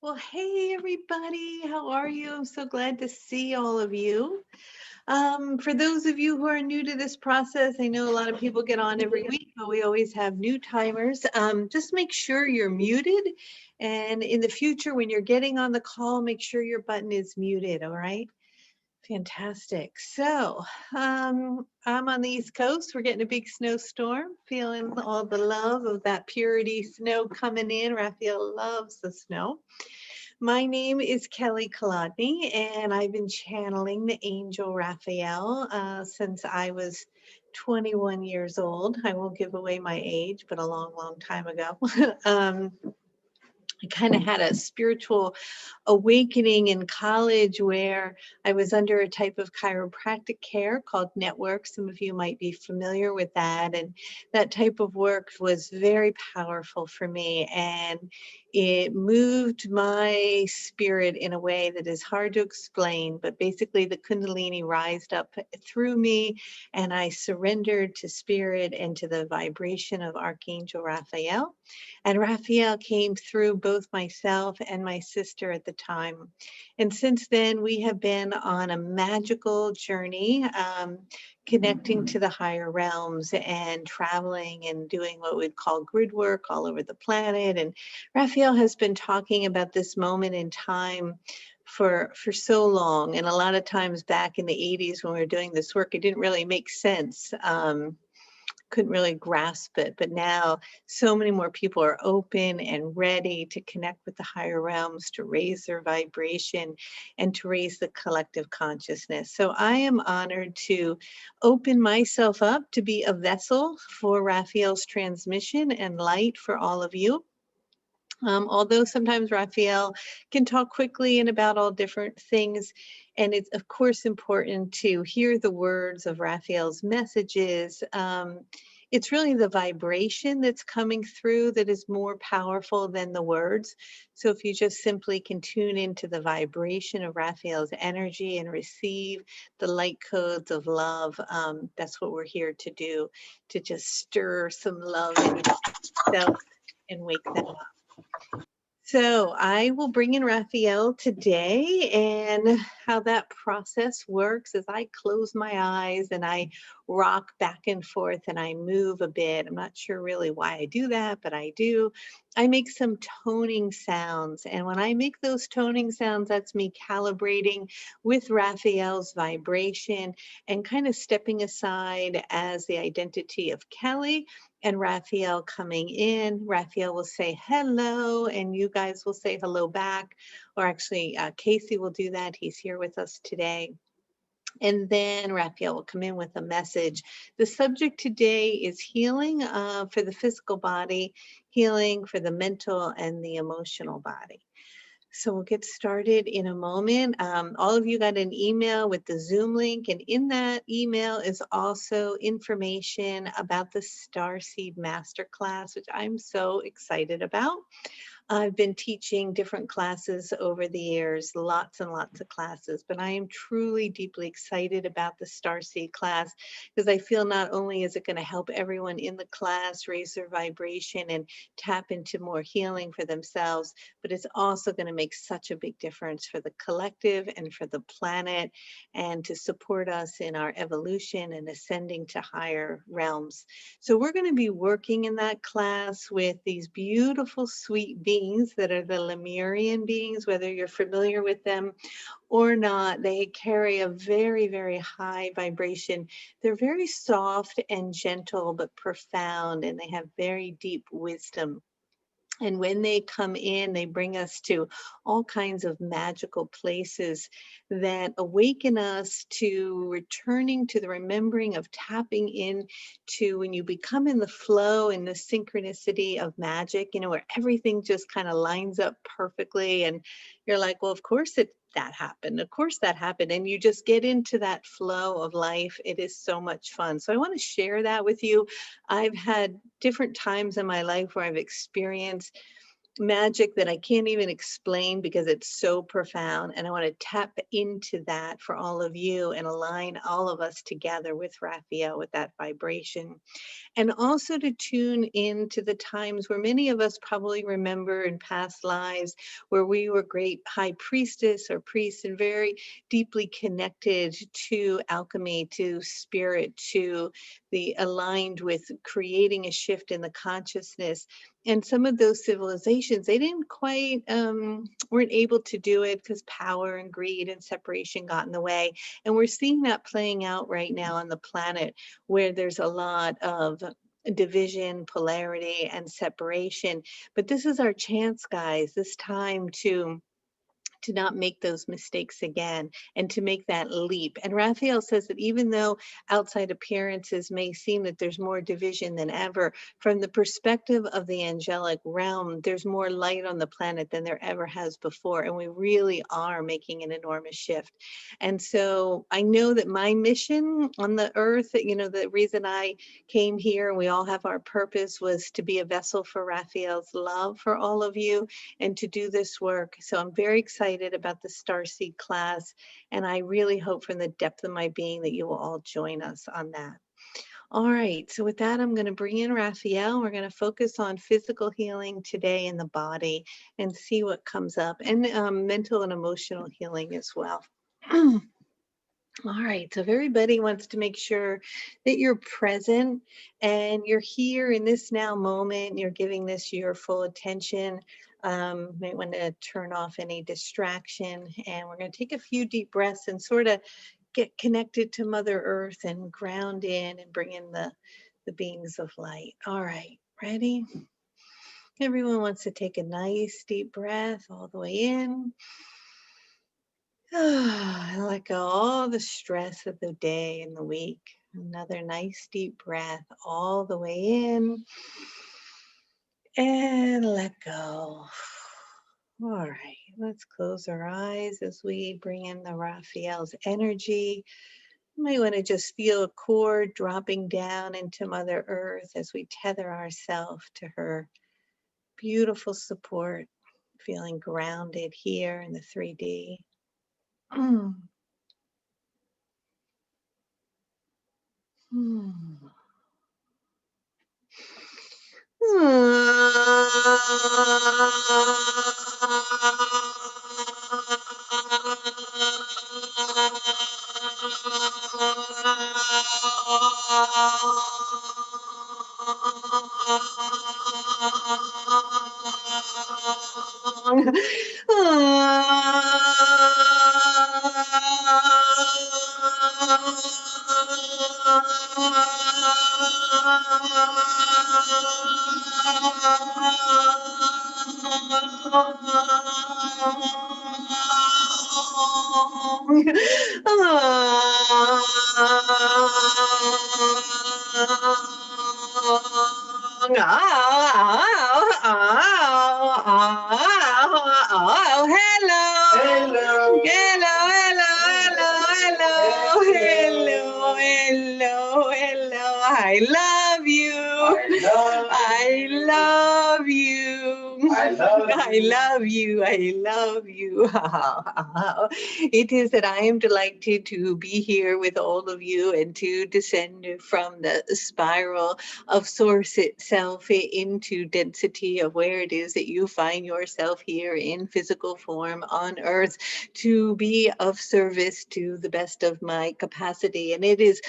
Well, hey everybody, how are you? I'm so glad to see all of you. For those of you who are new to this process, I know a lot of people get on every week, but we always have new timers. Just make sure you're muted. And in the future, when you're getting on the call, make sure your button is muted, all right? Fantastic. I'm on the East Coast. We're getting a big snowstorm, feeling all the love of that purity snow coming in. Raphael loves the snow. My name is Kelly Kolodny, and I've been channeling the angel Raphael since I was 21 years old. I won't give away my age, but a long, long time ago. I kind of had a spiritual awakening in college where I was under a type of chiropractic care called network. Some of you might be familiar with that. And that type of work was very powerful for me. And it moved my spirit in a way that is hard to explain. But basically, the Kundalini rised up through me, and I surrendered to spirit and to the vibration of Archangel Raphael. And Raphael came through both myself and my sister at the time. And since then, we have been on a magical journey, connecting to the higher realms and traveling and doing what we'd call grid work all over the planet. And Raphael has been talking about this moment in time for so long. And a lot of times back in the 80s when we were doing this work, it didn't really make sense. Couldn't really grasp it. But now so many more people are open and ready to connect with the higher realms, to raise their vibration and to raise the collective consciousness. So I am honored to open myself up to be a vessel for Raphael's transmission and light for all of you. Although sometimes Raphael can talk quickly and about all different things, and it's of course important to hear the words of Raphael's messages. It's really the vibration that's coming through that is more powerful than the words. So if you just simply can tune into the vibration of Raphael's energy and receive the light codes of love, that's what we're here to do, to just stir some love in yourself and wake them up. So I will bring in Raphael today, and how that process works is I close my eyes and I rock back and forth and I move a bit. I'm not sure really why I do that, but I do. I make some toning sounds, and when I make those toning sounds, that's me calibrating with Raphael's vibration and kind of stepping aside as the identity of Kelly and Raphael coming in. Raphael will say hello, and you guys will say hello back. Or actually, Casey will do that. He's here with us today. And then Raphael will come in with a message. The subject today is healing for the physical body, healing for the mental and the emotional body. So we'll get started in a moment. All of you got an email with the Zoom link, and in that email is also information about the Starseed Masterclass, which I'm so excited about. I've been teaching different classes over the years, lots and lots of classes, but I am truly deeply excited about the Starseed class because I feel not only is it going to help everyone in the class raise their vibration and tap into more healing for themselves, but it's also going to make such a big difference for the collective and for the planet and to support us in our evolution and ascending to higher realms. So we're going to be working in that class with these beautiful, sweet beings that are the Lemurian beings, whether you're familiar with them or not. They carry a very, very high vibration. They're very soft and gentle, but profound, and they have very deep wisdom. And when they come in, they bring us to all kinds of magical places that awaken us to returning to the remembering of tapping in to when you become in the flow and the synchronicity of magic, where everything just kind of lines up perfectly. And you're like, well, of course that happened. Of course that happened. And you just get into that flow of life. It is so much fun. So I want to share that with you. I've had different times in my life where I've experienced magic that I can't even explain because it's so profound. And I want to tap into that for all of you and align all of us together with Raphael, with that vibration. And also to tune in to the times where many of us probably remember in past lives where we were great high priestess or priests and very deeply connected to alchemy, to spirit, to the aligned with creating a shift in the consciousness. And some of those civilizations, they didn't quite, weren't able to do it because power and greed and separation got in the way. And we're seeing that playing out right now on the planet, where there's a lot of division, polarity, and separation. But this is our chance, guys, this time to not make those mistakes again and to make that leap. And Raphael says that even though outside appearances may seem that there's more division than ever, from the perspective of the angelic realm, there's more light on the planet than there ever has before. And we really are making an enormous shift. And so I know that my mission on the earth, you know, the reason I came here, and we all have our purpose, was to be a vessel for Raphael's love for all of you and to do this work. So I'm very excited about the Starseed class, and I really hope from the depth of my being that you will all join us on that. All right, so with that, I'm going to bring in Raphael. We're going to focus on physical healing today in the body and see what comes up, and mental and emotional healing as well. All right, so if everybody wants to make sure that you're present and you're here in this now moment, you're giving this your full attention. Might want to turn off any distraction, and we're going to take a few deep breaths and sort of get connected to Mother Earth and ground in and bring in the beings of light. All right, ready? Everyone wants to take a nice deep breath all the way in. Let go all the stress of the day and the week. Another nice deep breath all the way in and let go. All right, let's close our eyes as we bring in the Raphael's energy. You might want to just feel a cord dropping down into Mother Earth as we tether ourselves to her beautiful support, feeling grounded here in the 3D. Hello. I love you. I love you. I love you. I love you. It is that I am delighted to be here with all of you and to descend from the spiral of source itself into density of where it is that you find yourself here in physical form on earth, to be of service to the best of my capacity. And it is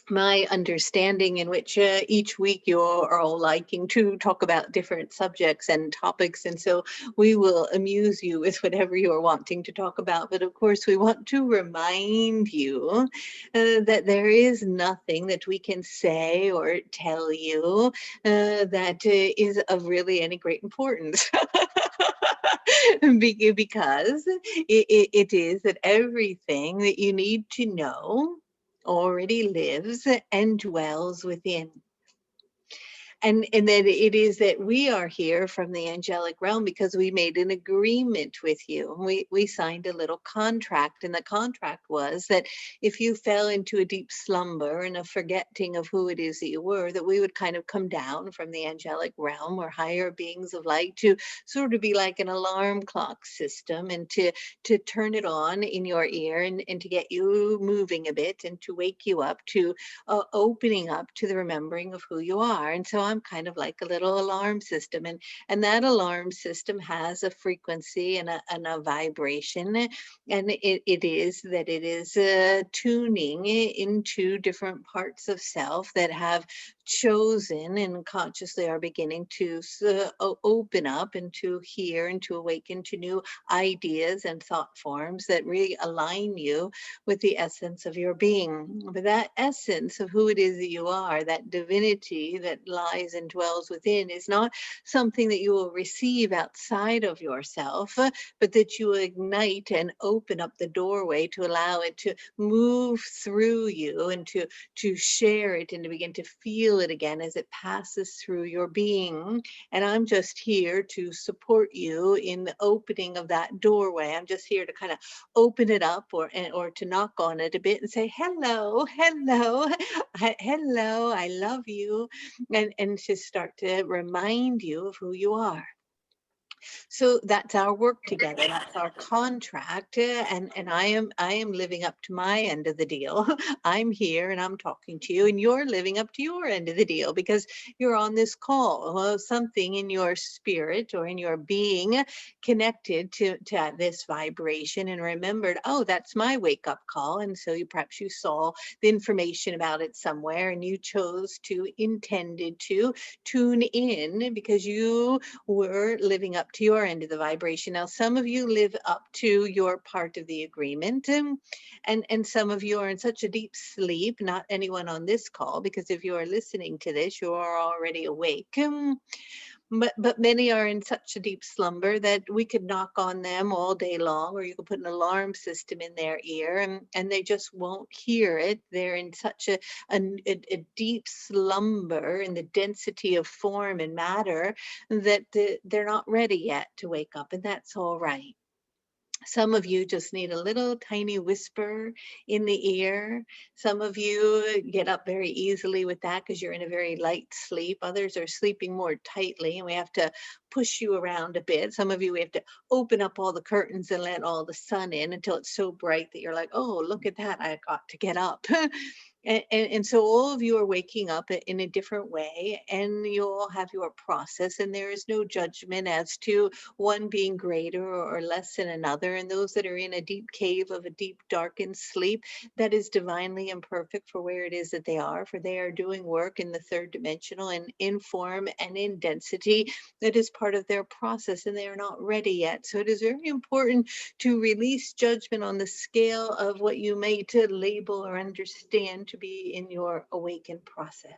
my understanding in which each week you're all liking to talk about different subjects and topics, and so we will amuse you with whatever you're wanting to talk about. But of course, we want to remind you that there is nothing that we can say or tell you that is of really any great importance. Because it is that everything that you need to know already lives and dwells within. and that it is that we are here from the angelic realm because we made an agreement with you. We signed a little contract, and the contract was that if you fell into a deep slumber and a forgetting of who it is that you were, that we would kind of come down from the angelic realm or higher beings of light to sort of be like an alarm clock system, and to turn it on in your ear, and to get you moving a bit and to wake you up to opening up to the remembering of who you are. And so I'm kind of like a little alarm system, and that alarm system has a frequency and a vibration, and it is that it is tuning into different parts of self that have chosen and consciously are beginning to open up and to hear and to awaken to new ideas and thought forms that really align you with the essence of your being. But that essence of who it is that you are, that divinity that lies and dwells within, is not something that you will receive outside of yourself, but that you ignite and open up the doorway to allow it to move through you and to share it and to begin to feel it again as it passes through your being. And I'm just here to support you in the opening of that doorway. I'm just here to kind of open it up, or to knock on it a bit and say, hello, hello, hello, I love you. And to start to remind you of who you are. So that's our work together. That's our contract, and I am living up to my end of the deal. I'm here and I'm talking to you, and you're living up to your end of the deal because you're on this call. Well, something in your spirit or in your being connected to this vibration and remembered, oh, that's my wake up call. And so perhaps you saw the information about it somewhere, and you chose to intended to tune in because you were living up to your end of the vibration. Now, some of you live up to your part of the agreement, and some of you are in such a deep sleep, not anyone on this call, because if you are listening to this, you are already awake. But many are in such a deep slumber that we could knock on them all day long, or you could put an alarm system in their ear, and they just won't hear it. They're in such a deep slumber in the density of form and matter that they're not ready yet to wake up, and that's all right. Some of you just need a little tiny whisper in the ear. Some of you get up very easily with that because you're in a very light sleep. Others are sleeping more tightly, and we have to push you around a bit. Some of you, we have to open up all the curtains and let all the sun in until it's so bright that you're like, oh, look at that, I got to get up. And so all of you are waking up in a different way, and you all have your process, and there is no judgment as to one being greater or less than another. And those that are in a deep cave of a deep darkened sleep, that is divinely imperfect for where it is that they are, for they are doing work in the third dimensional and in form and in density that is part of their process, and they are not ready yet. So it is very important to release judgment on the scale of what you may to label or understand to be in your awakened process.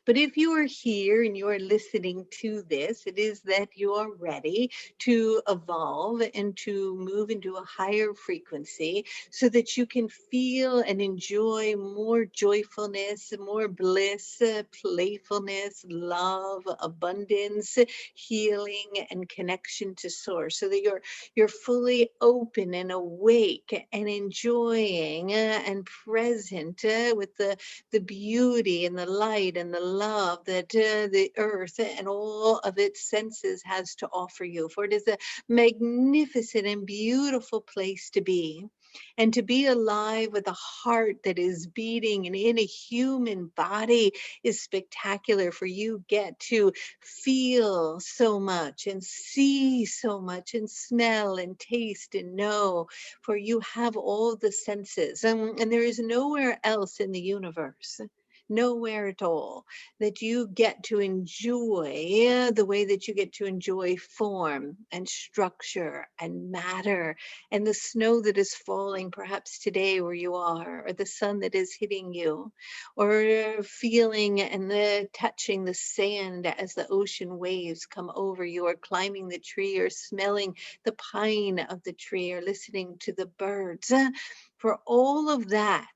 But if you are here and you are listening to this, it is that you are ready to evolve and to move into a higher frequency so that you can feel and enjoy more joyfulness, more bliss, playfulness, love, abundance, healing, and connection to source, so that you're fully open and awake and enjoying and present with the beauty and the light and the love that the earth and all of its senses has to offer you. For it is a magnificent and beautiful place to be. And to be alive with a heart that is beating and in a human body is spectacular, for you get to feel so much and see so much and smell and taste and know, for you have all the senses. And there is nowhere else in the universe, nowhere at all, that you get to enjoy the way that you get to enjoy form and structure and matter, and the snow that is falling perhaps today where you are, or the sun that is hitting you, or feeling and touching the sand as the ocean waves come over you, or climbing the tree, or smelling the pine of the tree, or listening to the birds. For all of that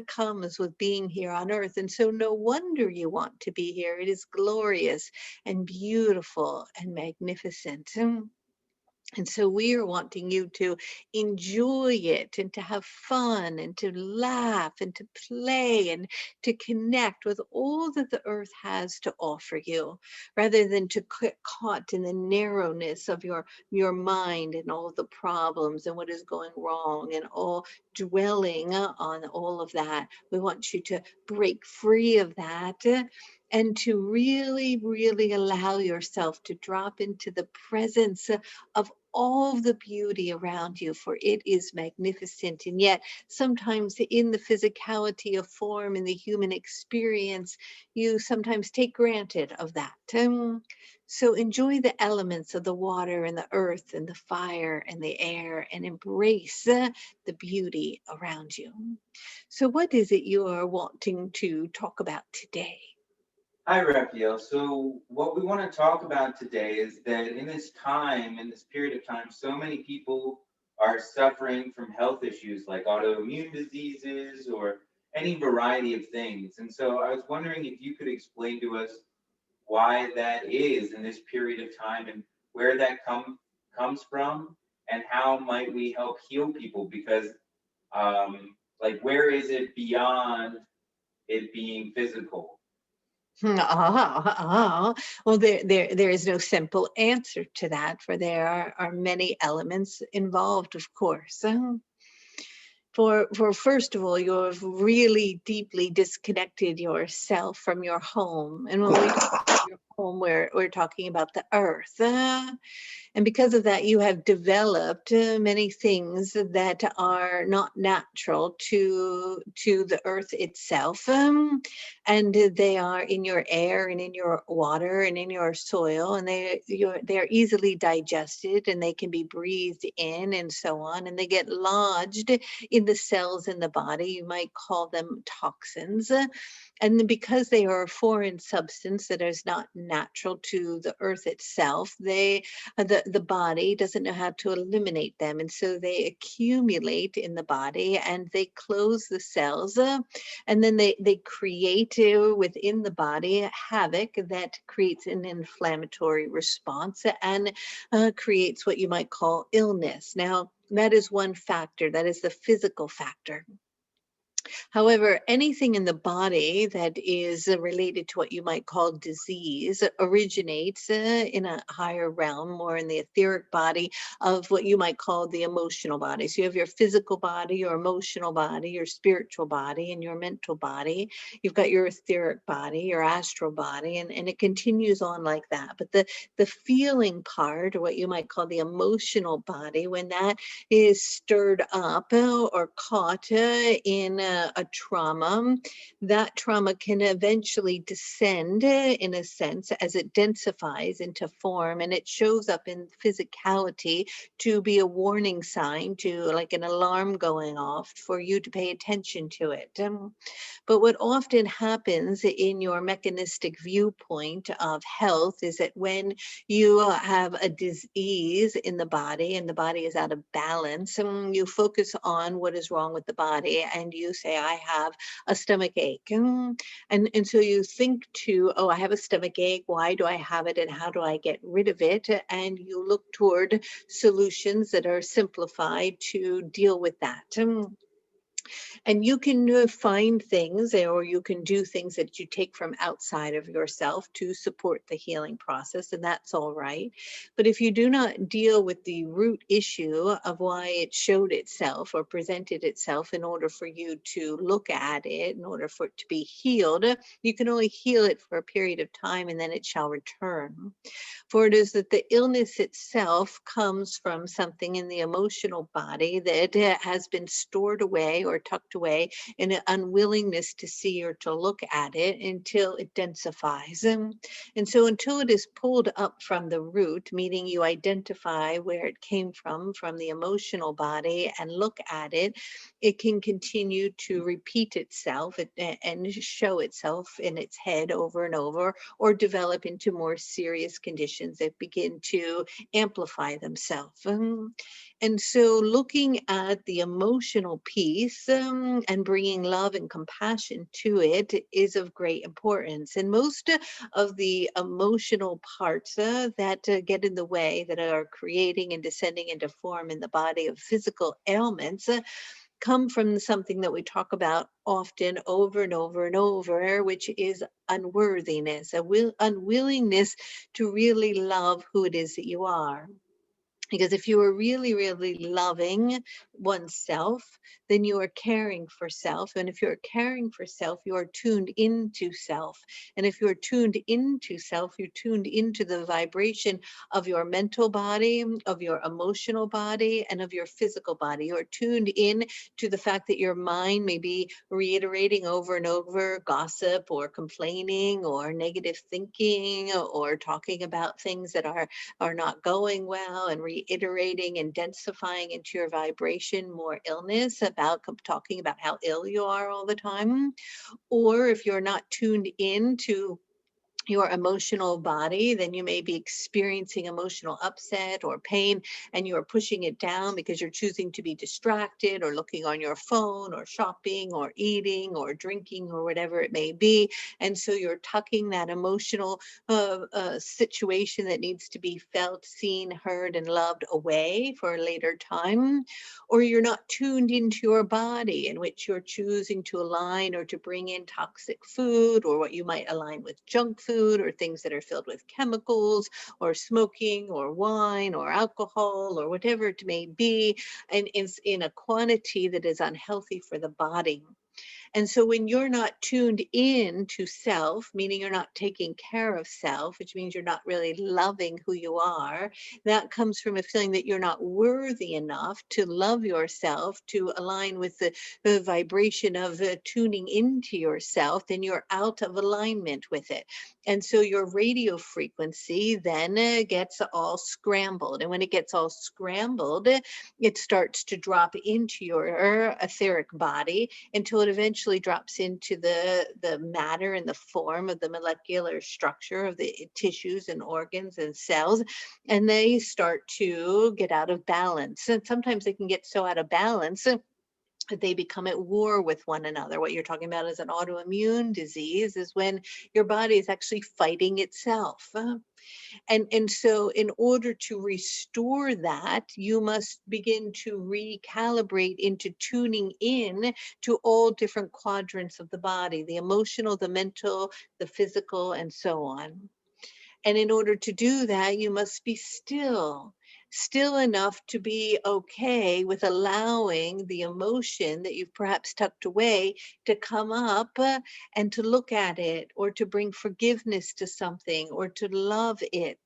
comes with being here on earth. And so no wonder you want to be here. It is glorious and beautiful and magnificent. And so we are wanting you to enjoy it and to have fun and to laugh and to play and to connect with all that the earth has to offer you, rather than to get caught in the narrowness of your mind and all the problems and what is going wrong and all dwelling on all of that. We want you to break free of that. And to really, really allow yourself to drop into the presence of all the beauty around you, for it is magnificent. And yet, sometimes in the physicality of form, in the human experience, you sometimes take granted of that. So enjoy the elements of the water and the earth and the fire and the air, and embrace the beauty around you. So what is it you are wanting to talk about today? Hi, Raphael. So, what we want to talk about today is that in this time, in this period of time, so many people are suffering from health issues like autoimmune diseases or any variety of things. And so, I was wondering if you could explain to us why that is in this period of time and where that comes from, and how might we help heal people? Because, where is it beyond it being physical? Well, there is no simple answer to that, for there are many elements involved, of course. For first of all, you've really deeply disconnected yourself from your home. And when we talk about your home, we're talking about the earth. And because of that, you have developed many things that are not natural to the earth itself. And they are in your air and in your water and in your soil, and they're easily digested, and they can be breathed in and so on, and they get lodged in the cells in the body. You might call them toxins. And then because they are a foreign substance that is not natural to the earth itself, the body doesn't know how to eliminate them, and so they accumulate in the body and they close the cells, and then they create within the body havoc that creates an inflammatory response and creates what you might call illness. Now, that is one factor, that is the physical factor. However, anything in the body that is related to what you might call disease originates in a higher realm, or in the etheric body of what you might call the emotional body. So you have your physical body, your emotional body, your spiritual body, and your mental body. You've got your etheric body, your astral body, and it continues on like that. But the feeling part, or what you might call the emotional body, when that is stirred up or caught in a trauma, that trauma can eventually descend in a sense as it densifies into form, and it shows up in physicality to be a warning sign, to like an alarm going off for you to pay attention to it. But what often happens in your mechanistic viewpoint of health is that when you have a disease in the body and the body is out of balance, and you focus on what is wrong with the body, and you say, I have a stomach ache. And so you think to, oh, I have a stomach ache. Why do I have it? And how do I get rid of it? And you look toward solutions that are simplified to deal with that. And you can find things, or you can do things that you take from outside of yourself to support the healing process, and that's all right. But if you do not deal with the root issue of why it showed itself or presented itself, in order for you to look at it, in order for it to be healed, you can only heal it for a period of time, and then it shall return. For it is that the illness itself comes from something in the emotional body that has been stored away or tucked away, and an unwillingness to see or to look at it until it densifies. And so until it is pulled up from the root, meaning you identify where it came from the emotional body, and look at it, it can continue to repeat itself and show itself in its head over and over, or develop into more serious conditions that begin to amplify themselves. And so looking at the emotional piece, and bringing love and compassion to it is of great importance. And most of the emotional parts that get in the way, that are creating and descending into form in the body of physical ailments, come from something that we talk about often over and over and over, which is unworthiness, unwillingness to really love who it is that you are. Because if you are really, really loving oneself, then you are caring for self. And if you're caring for self, you are tuned into self. And if you're tuned into self, you're tuned into the vibration of your mental body, of your emotional body, and of your physical body. You're tuned in to the fact that your mind may be reiterating over and over gossip or complaining or negative thinking, or talking about things that are not going well, and reiterating and densifying into your vibration more illness, about talking about how ill you are all the time. Or if you're not tuned in to your emotional body, then you may be experiencing emotional upset or pain, and you are pushing it down because you're choosing to be distracted, or looking on your phone, or shopping, or eating, or drinking, or whatever it may be. And so you're tucking that emotional situation that needs to be felt, seen, heard, and loved away for a later time. Or you're not tuned into your body, in which you're choosing to align or to bring in toxic food, or what you might align with junk food, or things that are filled with chemicals, or smoking, or wine, or alcohol, or whatever it may be, and in a quantity that is unhealthy for the body. And so when you're not tuned in to self, meaning you're not taking care of self, which means you're not really loving who you are, that comes from a feeling that you're not worthy enough to love yourself, to align with the vibration of tuning into yourself, then you're out of alignment with it. And so your radio frequency then gets all scrambled. And when it gets all scrambled, it starts to drop into your etheric body, until it eventually drops into the matter and the form of the molecular structure of the tissues and organs and cells, and they start to get out of balance. And sometimes they can get so out of balance that they become at war with one another. What you're talking about as an autoimmune disease is when your body is actually fighting itself. And so in order to restore that, you must begin to recalibrate into tuning in to all different quadrants of the body, the emotional, the mental, the physical, and so on. And in order to do that, you must be still, still enough to be okay with allowing the emotion that you've perhaps tucked away to come up, and to look at it, or to bring forgiveness to something, or to love it.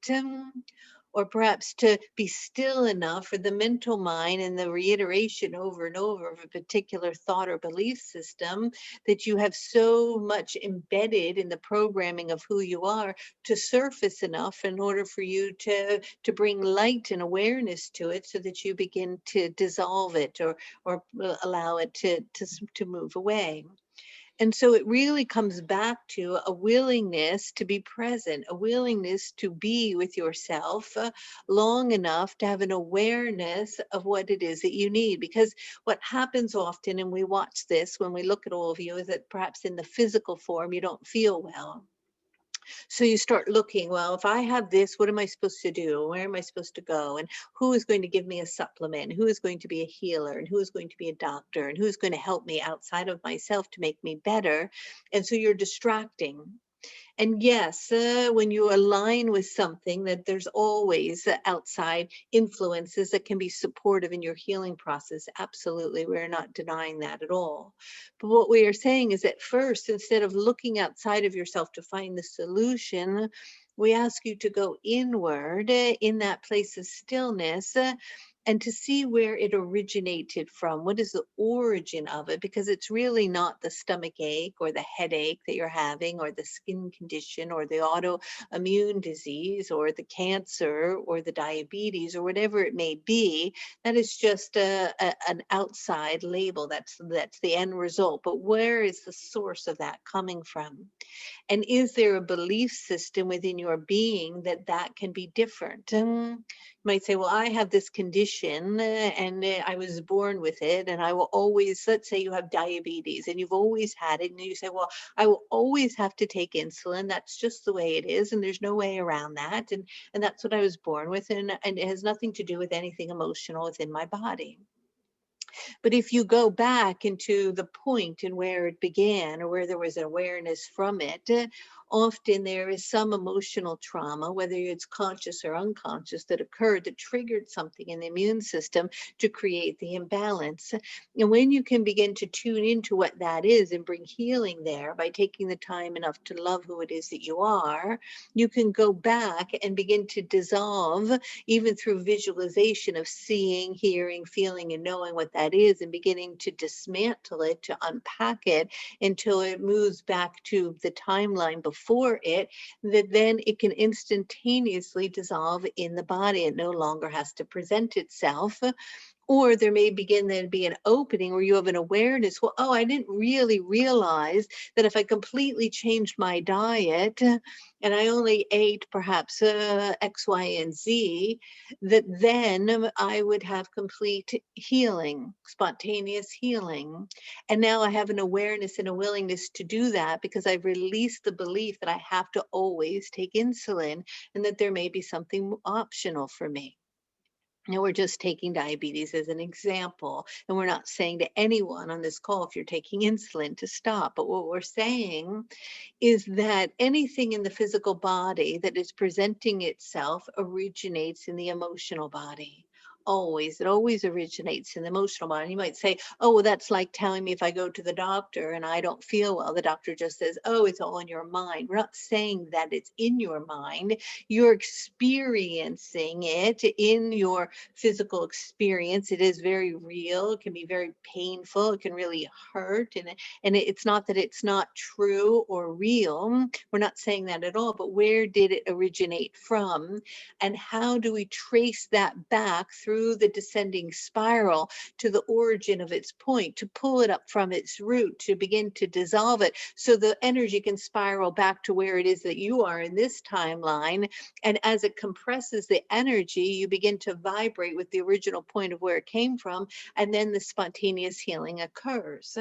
Or perhaps to be still enough for the mental mind and the reiteration over and over of a particular thought or belief system that you have so much embedded in the programming of who you are, to surface enough in order for you to bring light and awareness to it, so that you begin to dissolve it, or allow it to move away. And so it really comes back to a willingness to be present, a willingness to be with yourself long enough to have an awareness of what it is that you need. Because what happens often, and we watch this when we look at all of you, is that perhaps in the physical form you don't feel well. So you start looking, well, if I have this, what am I supposed to do? Where am I supposed to go? And who is going to give me a supplement? Who is going to be a healer? And who is going to be a doctor? And who's going to help me outside of myself to make me better? And so you're distracting. And yes, when you align with something, that there's always outside influences that can be supportive in your healing process. Absolutely. We're not denying that at all. But what we are saying is that first, instead of looking outside of yourself to find the solution, we ask you to go inward, in that place of stillness, and to see where it originated from. What is the origin of it? Because it's really not the stomach ache or the headache that you're having, or the skin condition, or the autoimmune disease, or the cancer, or the diabetes, or whatever it may be. That is just an outside label. That's the end result. But where is the source of that coming from? And is there a belief system within your being that that can be different? You might say, well, I have this condition and I was born with it, and I will always, let's say you have diabetes and you've always had it, and you say, well, I will always have to take insulin. That's just the way it is, and there's no way around that. And that's what I was born with, and it has nothing to do with anything emotional within my body. But if you go back into the point and where it began, or where there was awareness from it, often there is some emotional trauma, whether it's conscious or unconscious, that occurred that triggered something in the immune system to create the imbalance. And when you can begin to tune into what that is and bring healing there by taking the time enough to love who it is that you are, you can go back and begin to dissolve, even through visualization of seeing, hearing, feeling, and knowing what that is, and beginning to dismantle it, to unpack it until it moves back to the timeline before it, that then it can instantaneously dissolve in the body. It no longer has to present itself. Or there may begin then be an opening where you have an awareness, well, oh, I didn't really realize that if I completely changed my diet and I only ate perhaps X, Y, and Z, that then I would have complete healing, spontaneous healing. And now I have an awareness and a willingness to do that because I've released the belief that I have to always take insulin, and that there may be something optional for me. Now, we're just taking diabetes as an example, and we're not saying to anyone on this call if you're taking insulin to stop. But what we're saying is that anything in the physical body that is presenting itself originates in the emotional body. Always, it always originates in the emotional body. You might say, oh, well, that's like telling me if I go to the doctor and I don't feel well, the doctor just says, oh, it's all in your mind. We're not saying that it's in your mind. You're experiencing it in your physical experience. It is very real. It can be very painful. It can really hurt. And it's not that it's not true or real. We're not saying that at all. But where did it originate from? And how do we trace that back through the descending spiral to the origin of its point, to pull it up from its root, to begin to dissolve it so the energy can spiral back to where it is that you are in this timeline. And as it compresses the energy, you begin to vibrate with the original point of where it came from, and then the spontaneous healing occurs.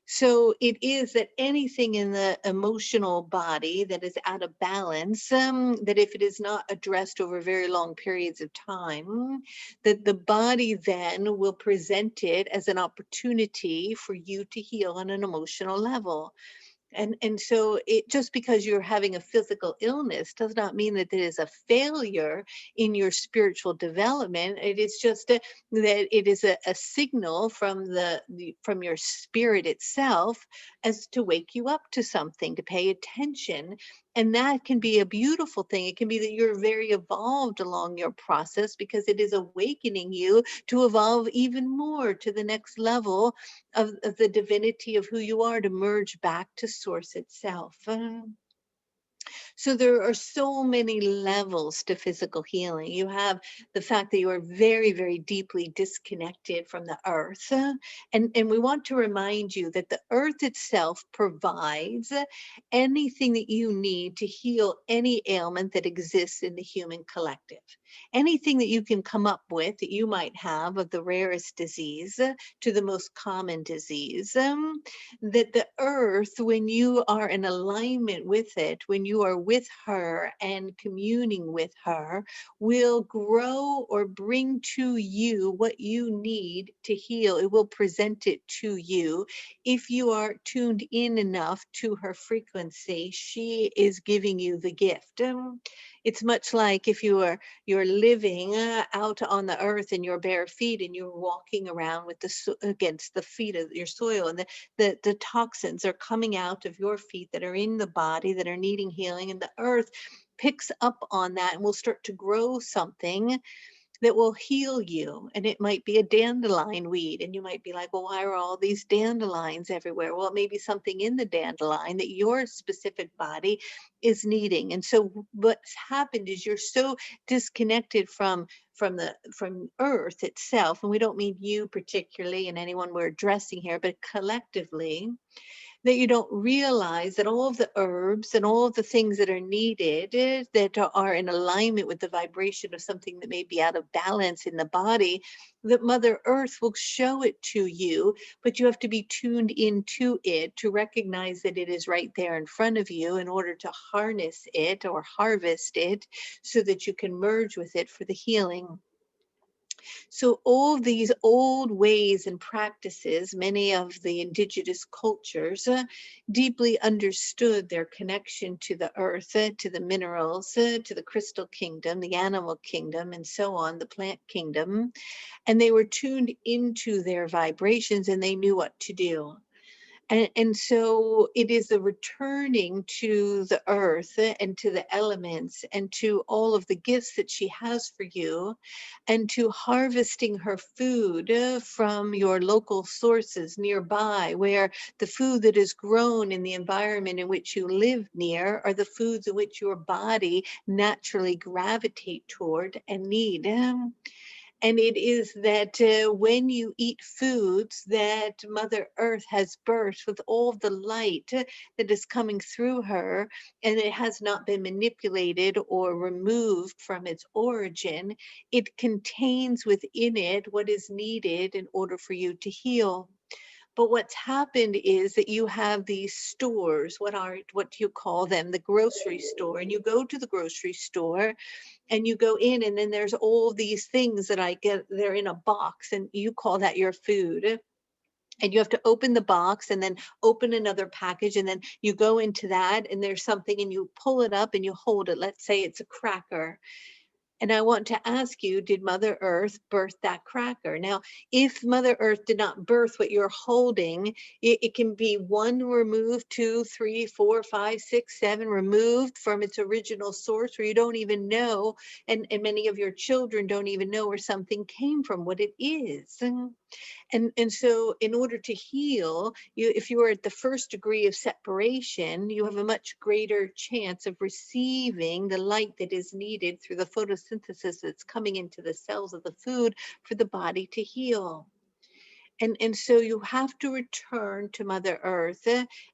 So it is that anything in the emotional body that is out of balance, that if it is not addressed over very long periods of time, that the body then will present it as an opportunity for you to heal on an emotional level. And so it, just because you're having a physical illness does not mean that it is a failure in your spiritual development. It is just that it is a signal from from your spirit itself as to wake you up to something, to pay attention. And that can be a beautiful thing. It can be that you're very evolved along your process because it is awakening you to evolve even more to the next level of the divinity of who you are, to merge back to source itself. So there are so many levels to physical healing. You have the fact that you are very, very deeply disconnected from the earth. And we want to remind you that the earth itself provides anything that you need to heal any ailment that exists in the human collective. Anything that you can come up with that you might have, of the rarest disease to the most common disease, that the earth, when you are in alignment with it, when you are with her and communing with her, will grow or bring to you what you need to heal. It will present it to you. If you are tuned in enough to her frequency, she is giving you the gift. It's much like if you're living out on the earth in your bare feet, and you're walking around with against the feet of your soil, and the toxins are coming out of your feet that are in the body that are needing healing, and the earth picks up on that and will start to grow something that will heal you. And it might be a dandelion weed. And you might be like, well, why are all these dandelions everywhere? Well, it may be something in the dandelion that your specific body is needing. And so what's happened is you're so disconnected from earth itself, and we don't mean you particularly and anyone we're addressing here, but collectively, that you don't realize that all of the herbs and all of the things that are needed that are in alignment with the vibration of something that may be out of balance in the body, that Mother Earth will show it to you, but you have to be tuned into it to recognize that it is right there in front of you in order to harness it or harvest it so that you can merge with it for the healing. So all these old ways and practices, many of the indigenous cultures deeply understood their connection to the earth, to the minerals, to the crystal kingdom, the animal kingdom, and so on, the plant kingdom. And they were tuned into their vibrations and they knew what to do. And so it is the returning to the earth and to the elements and to all of the gifts that she has for you, and to harvesting her food from your local sources nearby, where the food that is grown in the environment in which you live near are the foods in which your body naturally gravitate toward and need. And it is that when you eat foods that Mother Earth has birthed with all the light that is coming through her, and it has not been manipulated or removed from its origin, it contains within it what is needed in order for you to heal. But what's happened is that you have these stores, what do you call them? The grocery store. And you go to the grocery store and you go in, and then there's all these things that I get, they're in a box, and you call that your food. And you have to open the box and then open another package, and then you go into that and there's something and you pull it up and you hold it. Let's say it's a cracker. And I want to ask you, did Mother Earth birth that cracker? Now, if Mother Earth did not birth what you're holding, it can be one removed, two, three, four, five, six, seven removed from its original source, where you don't even know, and many of your children don't even know where something came from, what it is. And so in order to heal, if you are at the first degree of separation, you have a much greater chance of receiving the light that is needed through the photosynthesis that's coming into the cells of the food for the body to heal. And so you have to return to Mother Earth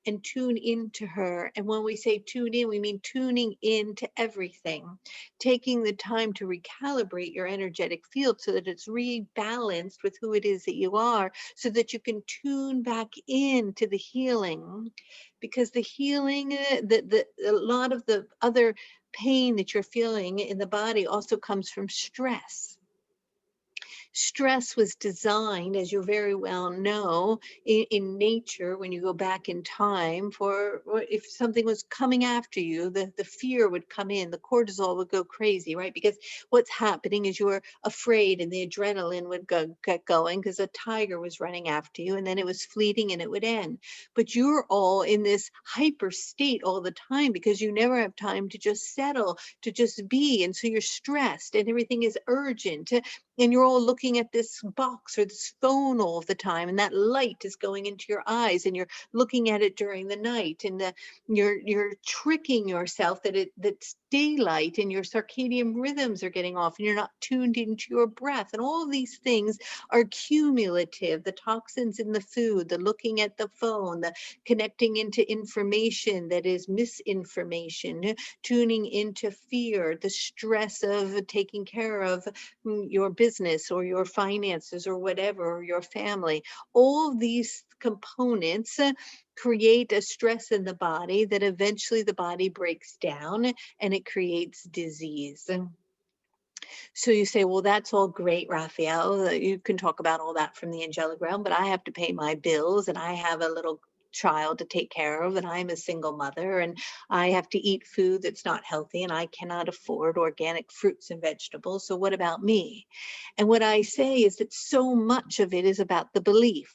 and tune into her. And when we say tune in, we mean tuning into everything, taking the time to recalibrate your energetic field so that it's rebalanced with who it is that you are, so that you can tune back into the healing. Because the healing, a lot of the other pain that you're feeling in the body also comes from stress. Stress was designed, as you very well know, in nature, when you go back in time, for if something was coming after you, the fear would come in, the cortisol would go crazy, right? Because what's happening is you're afraid and the adrenaline would get going because a tiger was running after you, and then it was fleeting and it would end. But you're all in this hyper state all the time because you never have time to just settle, to just be. And so you're stressed and everything is urgent, and you're all looking at this box or this phone all the time, and that light is going into your eyes, and you're looking at it during the night, and you're tricking yourself that's daylight, and your circadian rhythms are getting off, and you're not tuned into your breath. And all of these things are cumulative: the toxins in the food, the looking at the phone, the connecting into information that is misinformation, tuning into fear, the stress of taking care of your business or your finances or whatever, or your family. All these components create a stress in the body that eventually the body breaks down and it creates disease. So you say, well, that's all great, Raphael. You can talk about all that from the angelic realm, but I have to pay my bills and I have a little child to take care of, and I'm a single mother, and I have to eat food that's not healthy, and I cannot afford organic fruits and vegetables. So what about me? And what I say is that so much of it is about the belief.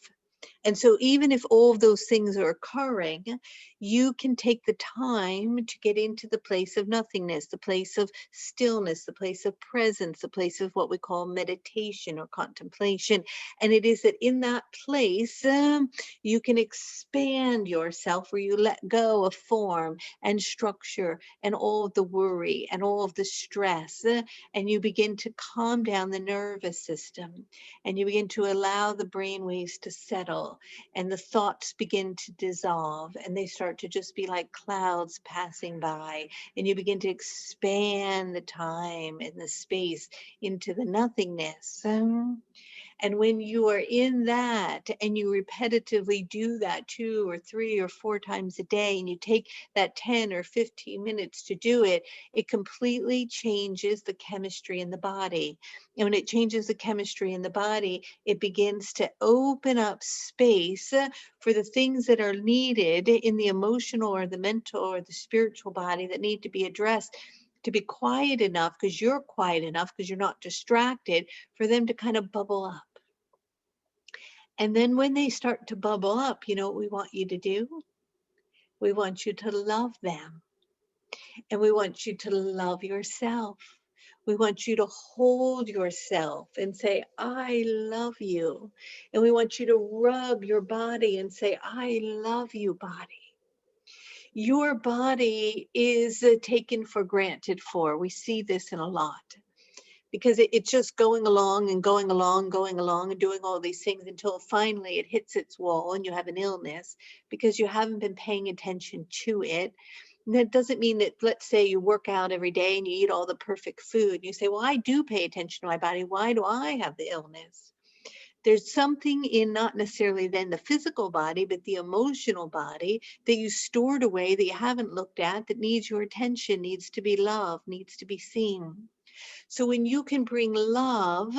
And so even if all of those things are occurring, you can take the time to get into the place of nothingness, the place of stillness, the place of presence, the place of what we call meditation or contemplation. And it is that in that place, you can expand yourself, where you let go of form and structure and all of the worry and all of the stress, and you begin to calm down the nervous system, and you begin to allow the brain waves to settle, and the thoughts begin to dissolve, and they start to just be like clouds passing by, and you begin to expand the time and the space into the nothingness. And when you are in that and you repetitively do that 2 or 3 or 4 times a day, and you take that 10 or 15 minutes to do it, it completely changes the chemistry in the body. And when it changes the chemistry in the body, it begins to open up space for the things that are needed in the emotional or the mental or the spiritual body that need to be addressed, to be quiet enough, because you're quiet enough, because you're not distracted, for them to kind of bubble up. And then when they start to bubble up, you know what we want you to do? We want you to love them. And we want you to love yourself. We want you to hold yourself and say, I love you. And we want you to rub your body and say, I love you, body. Your body is taken for granted for. We see this in a lot, because it's just going along and going along, going along and doing all these things until finally it hits its wall and you have an illness because you haven't been paying attention to it. And that doesn't mean that, let's say you work out every day and you eat all the perfect food. And you say, well, I do pay attention to my body. Why do I have the illness? There's something in not necessarily then the physical body, but the emotional body that you stored away, that you haven't looked at, that needs your attention, needs to be loved, needs to be seen. So when you can bring love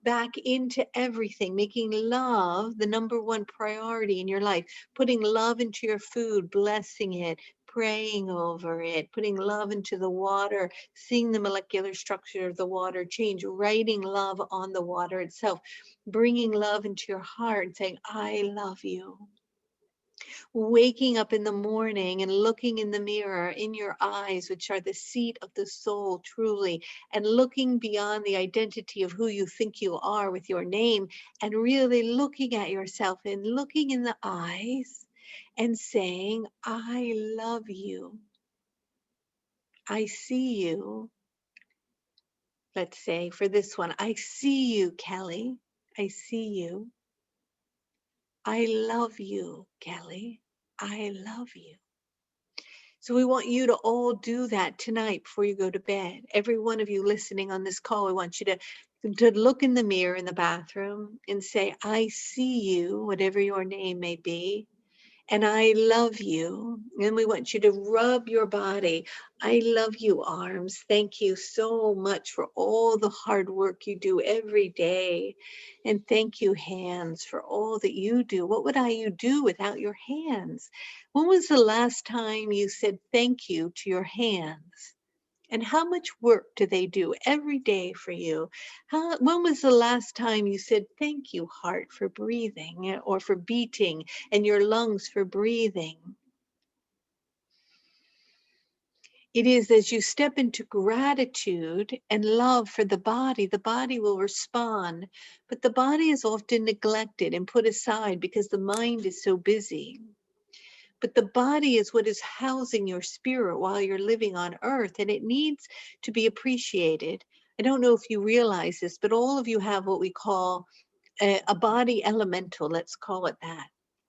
back into everything, making love the number one priority in your life, putting love into your food, blessing it, praying over it, putting love into the water, seeing the molecular structure of the water change, writing love on the water itself, bringing love into your heart, saying, I love you. Waking up in the morning and looking in the mirror in your eyes, which are the seat of the soul truly, and looking beyond the identity of who you think you are with your name, and really looking at yourself and looking in the eyes and saying, I love you. I see you. Let's say for this one, I see you, Kelly. I see you. I love you, Kelly. I love you. So we want you to all do that tonight before you go to bed. Every one of you listening on this call, we want you to look in the mirror in the bathroom and say, I see you, whatever your name may be, and I love you. And we want you to rub your body. I love you, arms. Thank you so much for all the hard work you do every day. And thank you, hands, for all that you do. What would you do without your hands? When was the last time you said thank you to your hands? And how much work do they do every day for you? When was the last time you said, thank you, heart, for breathing, or for beating, and your lungs for breathing? It is as you step into gratitude and love for the body will respond. But the body is often neglected and put aside because the mind is so busy. But the body is what is housing your spirit while you're living on earth, and it needs to be appreciated. I don't know if you realize this, but all of you have what we call a body elemental, let's call it that.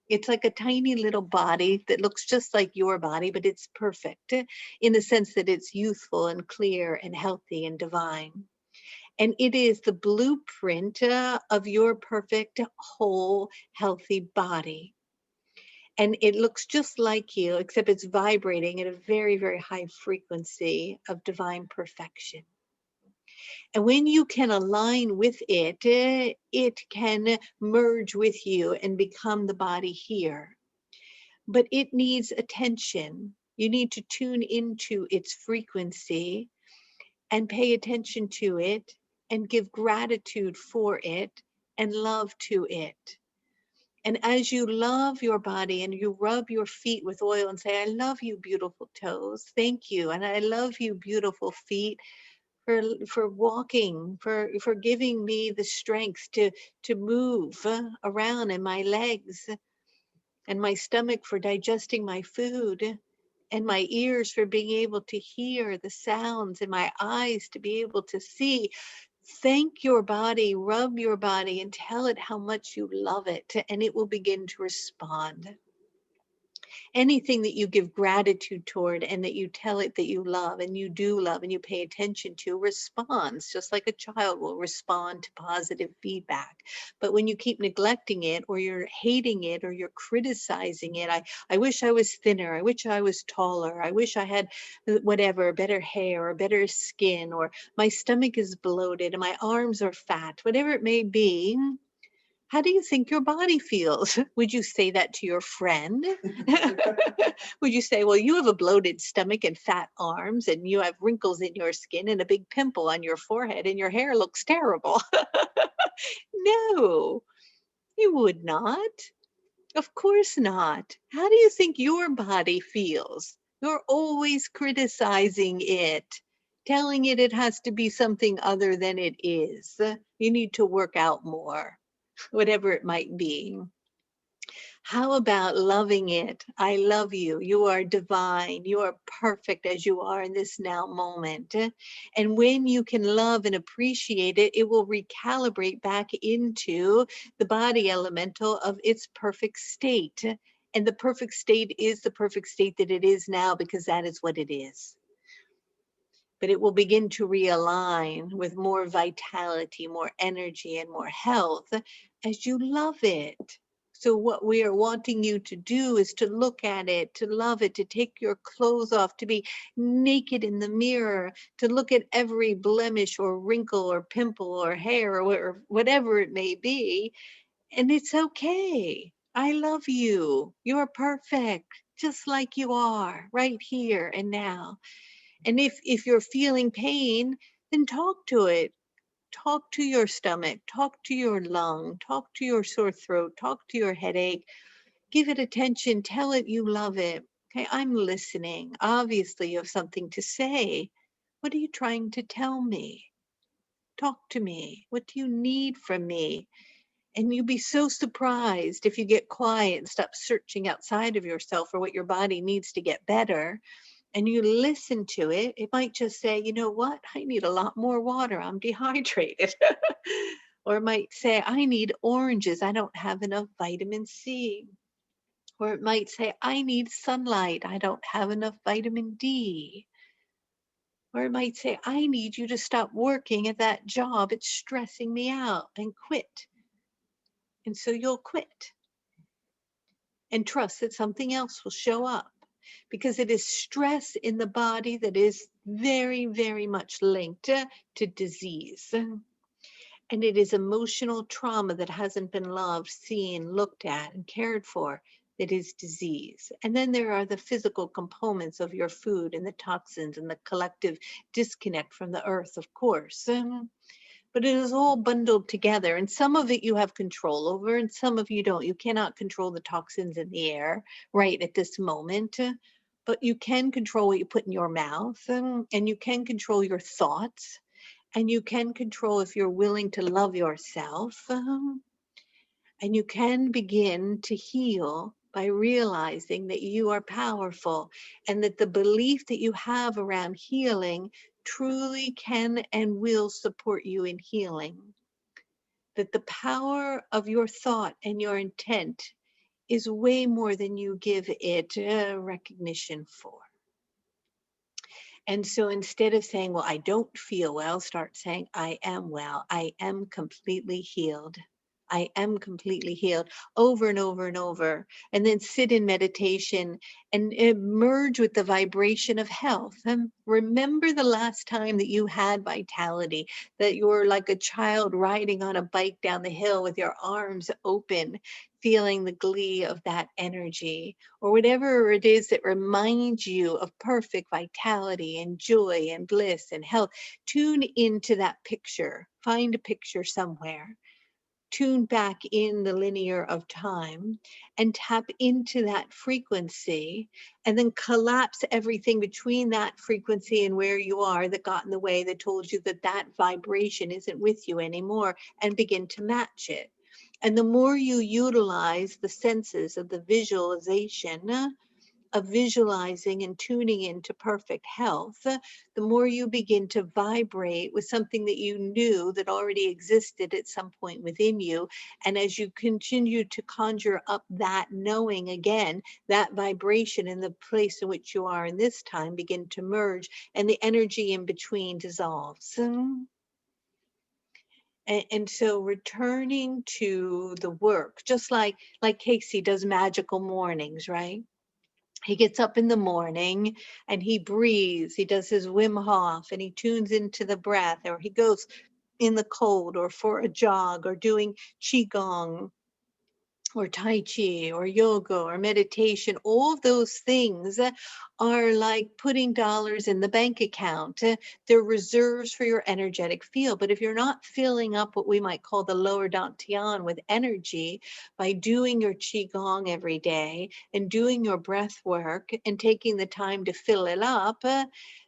It's like a tiny little body that looks just like your body, but it's perfect in the sense that it's youthful and clear and healthy and divine. And it is the blueprint of your perfect, whole, healthy body. And it looks just like you, except it's vibrating at a very, very high frequency of divine perfection. And when you can align with it, it can merge with you and become the body here. But it needs attention. You need to tune into its frequency and pay attention to it and give gratitude for it and love to it. And as you love your body and you rub your feet with oil and say, I love you, beautiful toes. Thank you. And I love you, beautiful feet, for walking, for giving me the strength to move around, in my legs, and my stomach for digesting my food, and my ears for being able to hear the sounds, and my eyes to be able to see. Thank your body, rub your body, and tell it how much you love it, and it will begin to respond. Anything that you give gratitude toward and that you tell it that you love and you do love and you pay attention to responds, just like a child will respond to positive feedback. But when you keep neglecting it, or you're hating it, or you're criticizing it, I wish I was thinner, I wish I was taller, I wish I had whatever, better hair or better skin, or my stomach is bloated and my arms are fat, whatever it may be, how do you think your body feels? Would you say that to your friend? Would you say, well, you have a bloated stomach and fat arms, and you have wrinkles in your skin and a big pimple on your forehead, and your hair looks terrible? No, you would not. Of course not. How do you think your body feels? You're always criticizing it, telling it it has to be something other than it is. You need to work out more, whatever it might be. How about loving it? I love you. You are divine. You are perfect as you are in this now moment. And when you can love and appreciate it, it will recalibrate back into the body elemental of its perfect state. And the perfect state is the perfect state that it is now, because that is what it is. But it will begin to realign with more vitality, more energy, and more health as you love it. So, what we are wanting you to do is to look at it, to love it, to take your clothes off, to be naked in the mirror, to look at every blemish or wrinkle or pimple or hair or whatever it may be. And it's okay. I love you. You're perfect, just like you are, right here and now. And if you're feeling pain, then talk to it. Talk to your stomach, talk to your lung, talk to your sore throat, talk to your headache. Give it attention, tell it you love it. Okay, I'm listening. Obviously, you have something to say. What are you trying to tell me? Talk to me. What do you need from me? And you'll be so surprised if you get quiet and stop searching outside of yourself for what your body needs to get better, and you listen to it. It might just say, you know what, I need a lot more water, I'm dehydrated. Or it might say, I need oranges, I don't have enough vitamin C. Or it might say, I need sunlight, I don't have enough vitamin D. Or it might say, I need you to stop working at that job, it's stressing me out, and quit. And so you'll quit and trust that something else will show up, because it is stress in the body that is very, very much linked to disease. And it is emotional trauma that hasn't been loved, seen, looked at, and cared for that is disease. And then there are the physical components of your food and the toxins and the collective disconnect from the earth, of course. But it is all bundled together, and some of it you have control over and some of you don't. You cannot control the toxins in the air right at this moment, but you can control what you put in your mouth, and you can control your thoughts, and you can control if you're willing to love yourself, and you can begin to heal by realizing that you are powerful, and that the belief that you have around healing truly can and will support you in healing. That the power of your thought and your intent is way more than you give it recognition for. And so instead of saying, well, I don't feel well, start saying, I am well. I am completely healed. I am completely healed, over and over and over. And then sit in meditation and merge with the vibration of health. And remember the last time that you had vitality, that you were like a child riding on a bike down the hill with your arms open, feeling the glee of that energy, or whatever it is that reminds you of perfect vitality and joy and bliss and health. Tune into that picture. Find a picture somewhere. tune back in the linear of time and tap into that frequency, and then collapse everything between that frequency and where you are that got in the way, that told you that that vibration isn't with you anymore, and begin to match it. And the more you utilize the senses of the visualization, of visualizing and tuning into perfect health, the more you begin to vibrate with something that you knew that already existed at some point within you. And as you continue to conjure up that knowing again, that vibration in the place in which you are in this time begin to merge, and the energy in between dissolves. And so returning to the work, just like Casey does magical mornings, right? He gets up in the morning and he breathes. He does his Wim Hof and he tunes into the breath, or he goes in the cold or for a jog or doing Qigong or Tai Chi or yoga or meditation. All of those things are like putting dollars in the bank account. They're reserves for your energetic field. But if you're not filling up what we might call the lower dantian with energy by doing your Qigong every day and doing your breath work and taking the time to fill it up,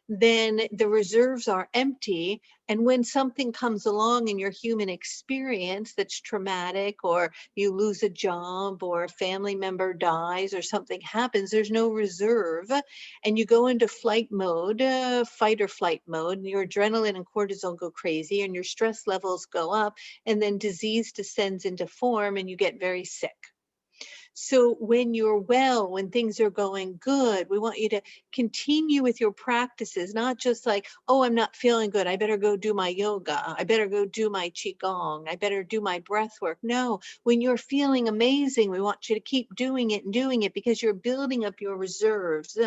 then the reserves are empty. And when something comes along in your human experience that's traumatic, or you lose a job, or a family member dies, or something happens, there's no reserve. And you go into flight mode, fight or flight mode, and your adrenaline and cortisol go crazy, and your stress levels go up, and then disease descends into form, and you get very sick. So when you're well, when things are going good, we want you to continue with your practices, not just like, oh, I'm not feeling good, I better go do my yoga, I better go do my qigong, I better do my breath work. No, when you're feeling amazing, we want you to keep doing it and doing it, because you're building up your reserves,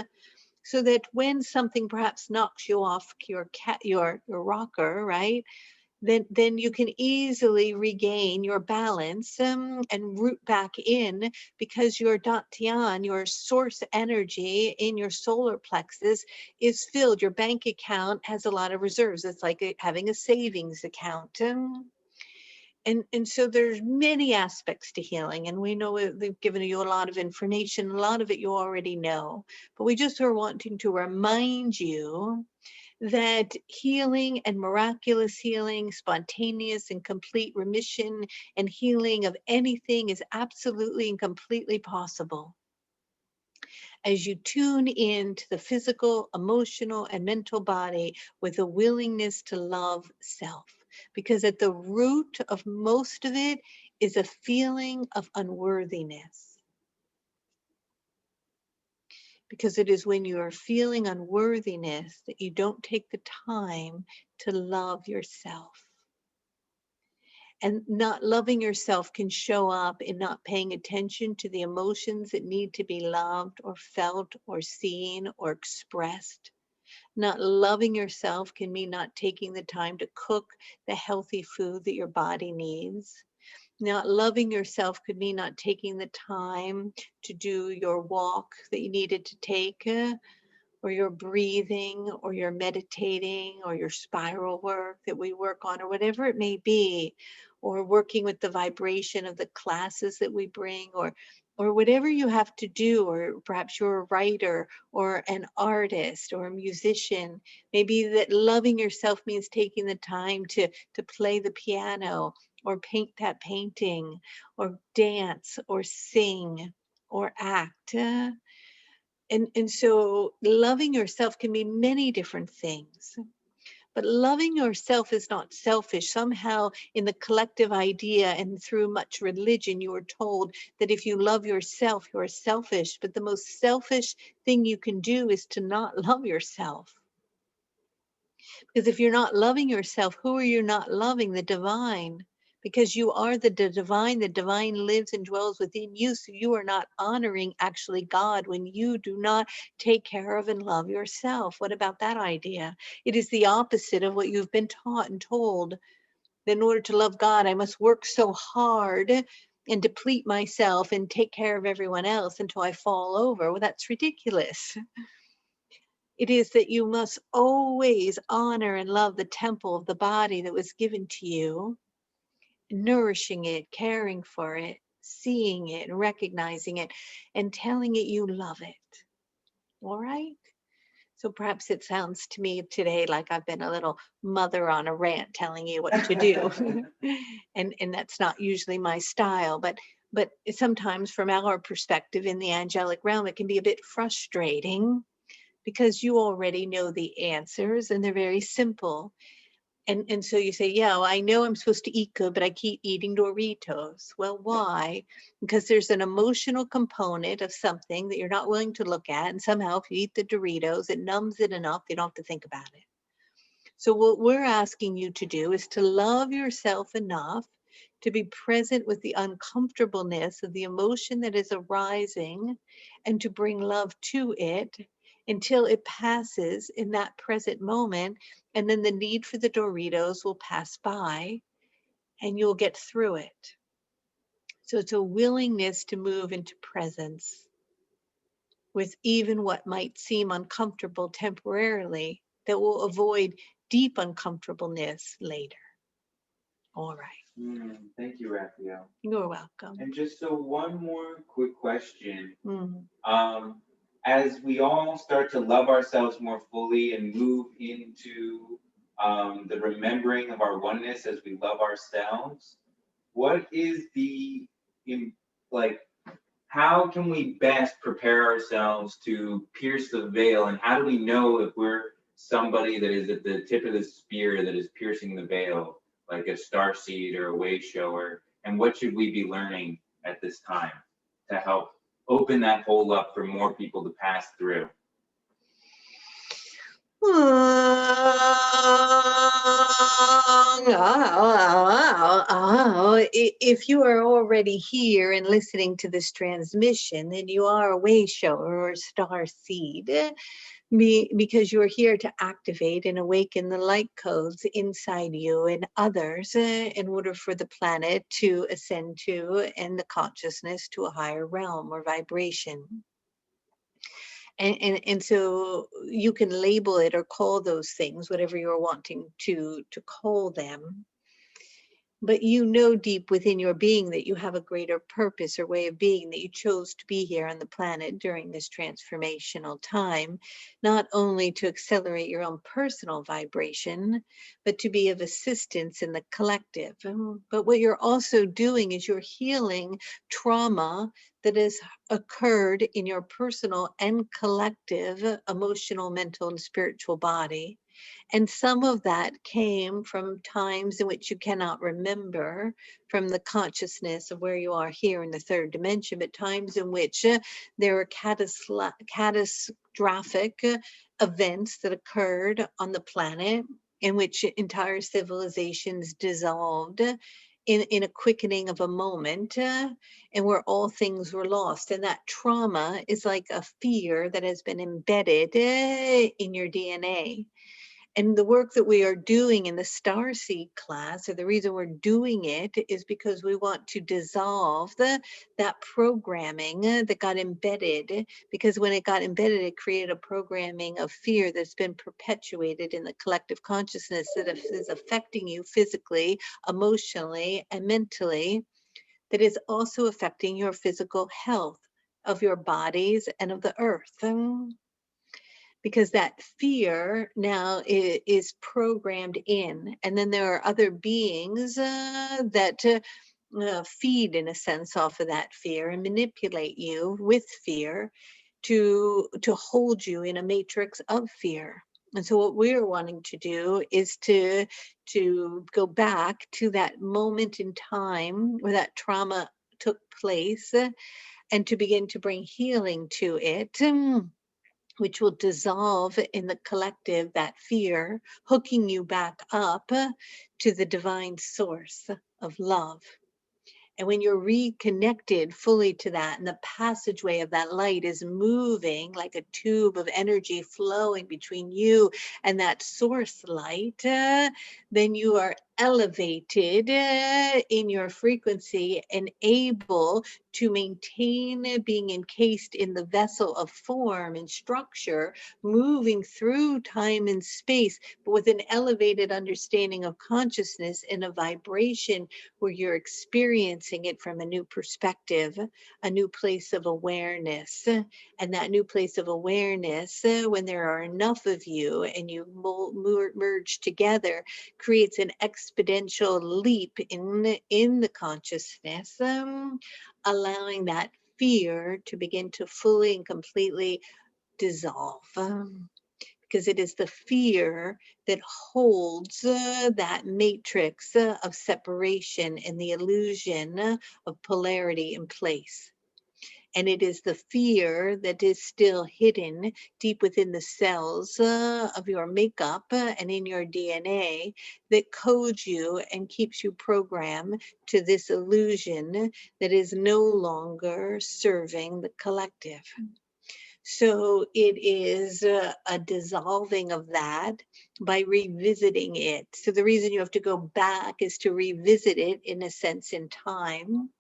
so that when something perhaps knocks you off your rocker, right? Then you can easily regain your balance, and root back in, because your dantian, your source energy in your solar plexus, is filled. Your bank account has a lot of reserves. It's like having a savings account. And so there's many aspects to healing, and we know they've given you a lot of information. A lot of it you already know, but we just are wanting to remind you that healing and miraculous healing, spontaneous and complete remission and healing of anything is absolutely and completely possible as you tune in to the physical, emotional, and mental body with a willingness to love self. Because at the root of most of it is a feeling of unworthiness. Because it is when you are feeling unworthiness that you don't take the time to love yourself. And not loving yourself can show up in not paying attention to the emotions that need to be loved or felt or seen or expressed. Not loving yourself can mean not taking the time to cook the healthy food that your body needs. Not loving yourself could mean not taking the time to do your walk that you needed to take, or your breathing, or your meditating, or your spiral work that we work on, or whatever it may be, or working with the vibration of the classes that we bring, or whatever you have to do, or perhaps you're a writer or an artist or a musician. Maybe that loving yourself means taking the time to play the piano, or paint that painting, or dance, or sing, or act. And so loving yourself can mean many different things. But loving yourself is not selfish. Somehow, in the collective idea and through much religion, you are told that if you love yourself, you are selfish. But the most selfish thing you can do is to not love yourself. Because if you're not loving yourself, who are you not loving? The divine. Because you are the divine. The divine lives and dwells within you. So you are not honoring actually God when you do not take care of and love yourself. What about that idea? It is the opposite of what you've been taught and told. That in order to love God, I must work so hard and deplete myself and take care of everyone else until I fall over. Well, that's ridiculous. It is that you must always honor and love the temple of the body that was given to you, nourishing it, caring for it, seeing it, recognizing it, and telling it you love it. All right? So perhaps it sounds to me today like I've been a little mother on a rant telling you what to do. And that's not usually my style, but sometimes from our perspective in the angelic realm, it can be a bit frustrating because you already know the answers and they're very simple. And so you say, yeah, well, I know I'm supposed to eat good, but I keep eating Doritos. Well, why? Because there's an emotional component of something that you're not willing to look at. And somehow, if you eat the Doritos, it numbs it enough, you don't have to think about it. So, what we're asking you to do is to love yourself enough to be present with the uncomfortableness of the emotion that is arising and to bring love to it until it passes in that present moment. And then the need for the Doritos will pass by and you'll get through it. So, it's a willingness to move into presence with even what might seem uncomfortable temporarily that will avoid deep uncomfortableness later. All right. Thank you, Raphael. You're welcome. And just so one more quick question. Mm. As we all start to love ourselves more fully and move into the remembering of our oneness as we love ourselves, what is like, how can we best prepare ourselves to pierce the veil? And how do we know if we're somebody that is at the tip of the spear that is piercing the veil, like a starseed or a way shower? And what should we be learning at this time to help open that hole up for more people to pass through? If you are already here and listening to this transmission, then you are a way shower or star seed because you're here to activate and awaken the light codes inside you and others in order for the planet to ascend to and the consciousness to a higher realm or vibration. And so you can label it or call those things whatever you're wanting to call them, but you know deep within your being that you have a greater purpose or way of being, that you chose to be here on the planet during this transformational time, not only to accelerate your own personal vibration, but to be of assistance in the collective. But what you're also doing is you're healing trauma that has occurred in your personal and collective emotional, mental, and spiritual body. And some of that came from times in which you cannot remember from the consciousness of where you are here in the third dimension, but times in which there were catastrophic events that occurred on the planet in which entire civilizations dissolved in a quickening of a moment, and where all things were lost. And that trauma is like a fear that has been embedded in your DNA. And the work that we are doing in the Starseed class, or the reason we're doing it, is because we want to dissolve that programming that got embedded. Because when it got embedded, it created a programming of fear that's been perpetuated in the collective consciousness that is affecting you physically, emotionally, and mentally, that is also affecting your physical health of your bodies and of the earth. Because that fear now is programmed in. And then there are other beings that feed, in a sense, off of that fear and manipulate you with fear to hold you in a matrix of fear. And so what we're wanting to do is to go back to that moment in time where that trauma took place, and to begin to bring healing to it, which will dissolve in the collective that fear, hooking you back up to the divine source of love. And when you're reconnected fully to that, and the passageway of that light is moving like a tube of energy flowing between you and that source light, then you are elevated in your frequency and able to maintain being encased in the vessel of form and structure, moving through time and space, but with an elevated understanding of consciousness and a vibration where you're experiencing it from a new perspective, a new place of awareness. And that new place of awareness, when there are enough of you and you merge together, creates an exponential leap in the consciousness, allowing that fear to begin to fully and completely dissolve. Because it is the fear that holds that matrix of separation and the illusion of polarity in place. And it is the fear that is still hidden deep within the cells of your makeup and in your DNA that codes you and keeps you programmed to this illusion that is no longer serving the collective. So it is a dissolving of that by revisiting it. So the reason you have to go back is to revisit it in a sense in time,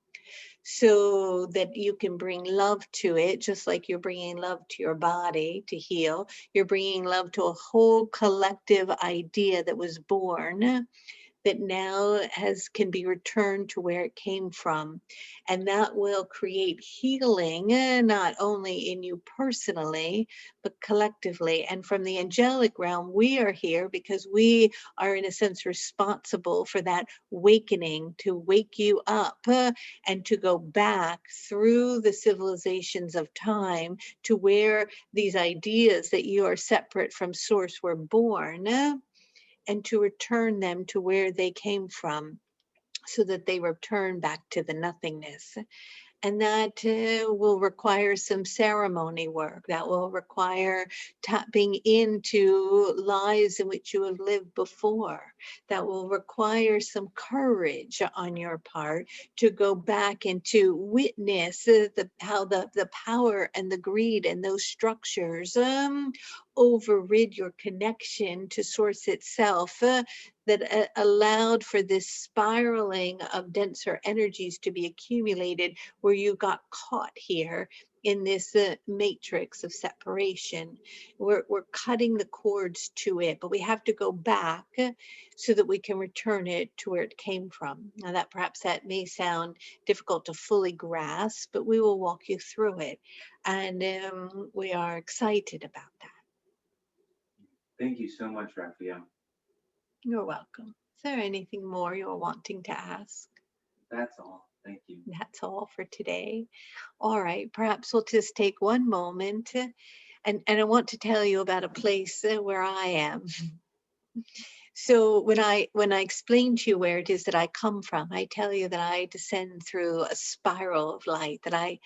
so that you can bring love to it, just like you're bringing love to your body to heal. You're bringing love to a whole collective idea that was born, that now can be returned to where it came from. And that will create healing, not only in you personally, but collectively. And from the angelic realm, we are here because we are, in a sense, responsible for that awakening, to wake you up and to go back through the civilizations of time to where these ideas that you are separate from source were born, and to return them to where they came from, so that they return back to the nothingness. And that will require some ceremony work. That will require tapping into lives in which you have lived before. That will require some courage on your part to go back and to witness how the power and the greed and those structures overrid your connection to source itself, that allowed for this spiraling of denser energies to be accumulated, where you got caught here in this matrix of separation. We're cutting the cords to it, but we have to go back so that we can return it to where it came from. Now, that perhaps that may sound difficult to fully grasp, but we will walk you through it. And we are excited about that. Thank you so much, Raphael. You're welcome. Is there anything more you're wanting to ask? That's all. Thank you. That's all for today. All right, perhaps we'll just take one moment, and I want to tell you about a place where I am. So when I explain to you where it is that I come from, I tell you that I descend through a spiral of light, that I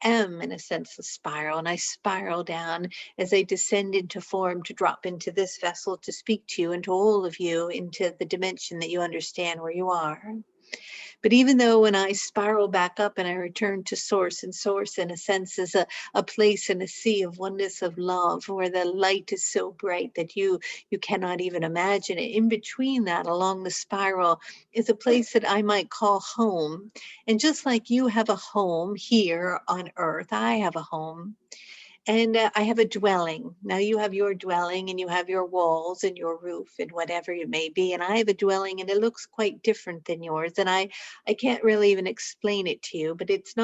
am, in a sense, a spiral, and I spiral down as I descend into form to drop into this vessel to speak to you and to all of you into the dimension that you understand where you are. But even though when I spiral back up and I return to source, and source in a sense is a place in a sea of oneness of love, where the light is so bright that you cannot even imagine it. In between that, along the spiral, is a place that I might call home. And just like you have a home here on earth, I have a home. And I have a dwelling. Now you have your dwelling, and you have your walls and your roof and whatever it may be. And I have a dwelling, and it looks quite different than yours. And I can't really even explain it to you, but it's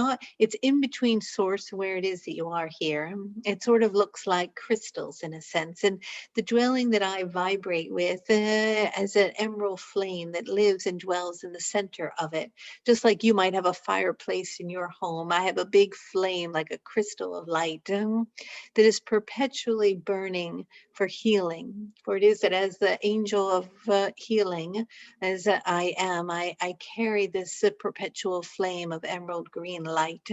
in between source where it is that you are here. It sort of looks like crystals in a sense. And the dwelling that I vibrate with as an emerald flame that lives and dwells in the center of it. Just like you might have a fireplace in your home, I have a big flame like a crystal of light that is perpetually burning for healing. For it is that as the angel of healing, as I am, I carry this perpetual flame of emerald green light.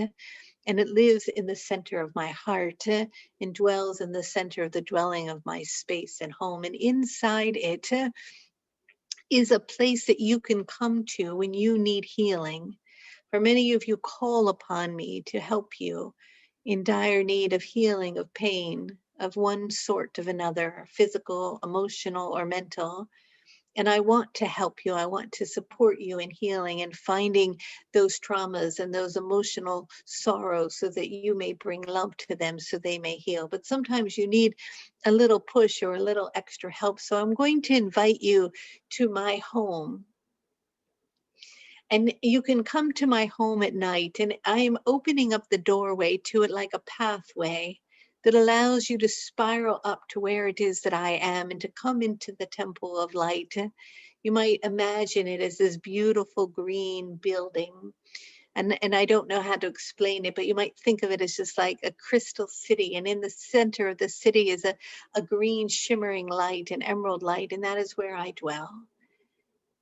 And it lives in the center of my heart and dwells in the center of the dwelling of my space and home. And inside it is a place that you can come to when you need healing. For many of you call upon me to help you in dire need of healing, of pain, of one sort of another, physical, emotional, or mental. And I want to help you. I want to support you in healing and finding those traumas and those emotional sorrows so that you may bring love to them so they may heal. But sometimes you need a little push or a little extra help. So I'm going to invite you to my home. And you can come to my home at night, and I am opening up the doorway to it like a pathway that allows you to spiral up to where it is that I am and to come into the temple of light. You might imagine it as this beautiful green building. And I don't know how to explain it, but you might think of it as just like a crystal city. And in the center of the city is a green shimmering light, an emerald light, and that is where I dwell.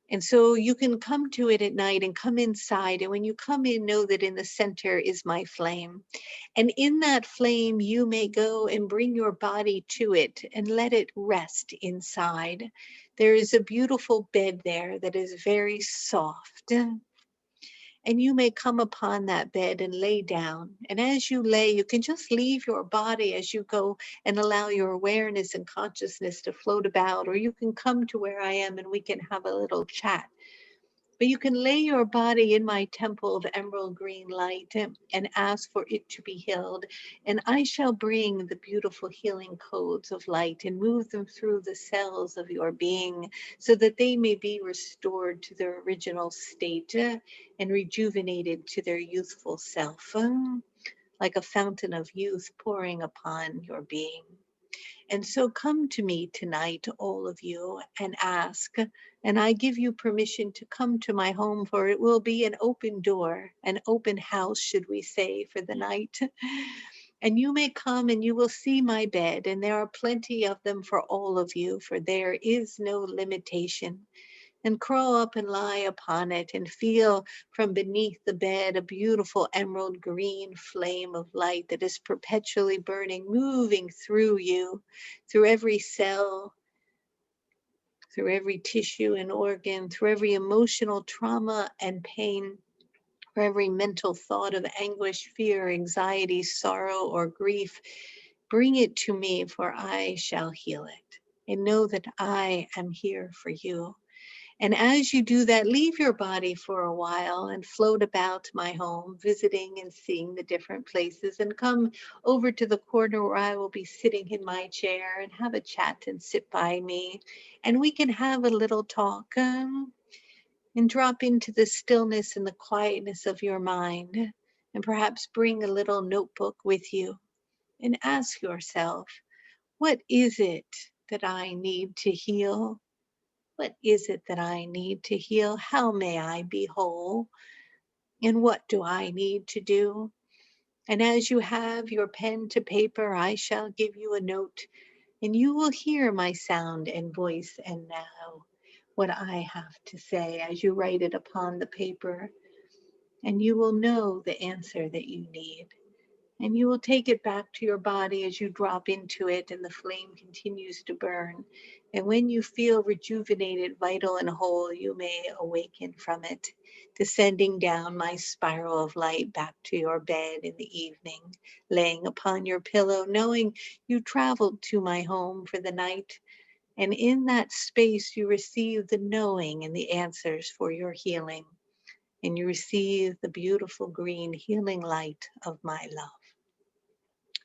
And so you can come to it at night and come inside. And when you come in, know that in the center is my flame. And in that flame, you may go and bring your body to it and let it rest inside. There is a beautiful bed there that is very soft. And you may come upon that bed and lay down. And as you lay, you can just leave your body as you go and allow your awareness and consciousness to float about, or you can come to where I am and we can have a little chat. But you can lay your body in my temple of emerald green light and ask for it to be healed. And I shall bring the beautiful healing codes of light and move them through the cells of your being so that they may be restored to their original state and rejuvenated to their youthful self, like a fountain of youth pouring upon your being. And so come to me tonight, all of you, and ask. And I give you permission to come to my home, for it will be an open door, an open house, should we say, for the night. And you may come and you will see my bed, and there are plenty of them for all of you, for there is no limitation. And crawl up and lie upon it and feel from beneath the bed a beautiful emerald green flame of light that is perpetually burning, moving through you, through every cell, through every tissue and organ, through every emotional trauma and pain, for every mental thought of anguish, fear, anxiety, sorrow, or grief. Bring it to me, for I shall heal it. And know that I am here for you. And as you do that, leave your body for a while and float about my home, visiting and seeing the different places, and come over to the corner where I will be sitting in my chair and have a chat and sit by me. And we can have a little talk and drop into the stillness and the quietness of your mind. And perhaps bring a little notebook with you and ask yourself, what is it that I need to heal? What is it that I need to heal? How may I be whole? And what do I need to do? And as you have your pen to paper, I shall give you a note, and you will hear my sound and voice and know what I have to say as you write it upon the paper. And you will know the answer that you need. And you will take it back to your body as you drop into it and the flame continues to burn. And when you feel rejuvenated, vital, and whole, you may awaken from it, descending down my spiral of light back to your bed in the evening, laying upon your pillow, knowing you traveled to my home for the night. And in that space, you receive the knowing and the answers for your healing. And you receive the beautiful green healing light of my love.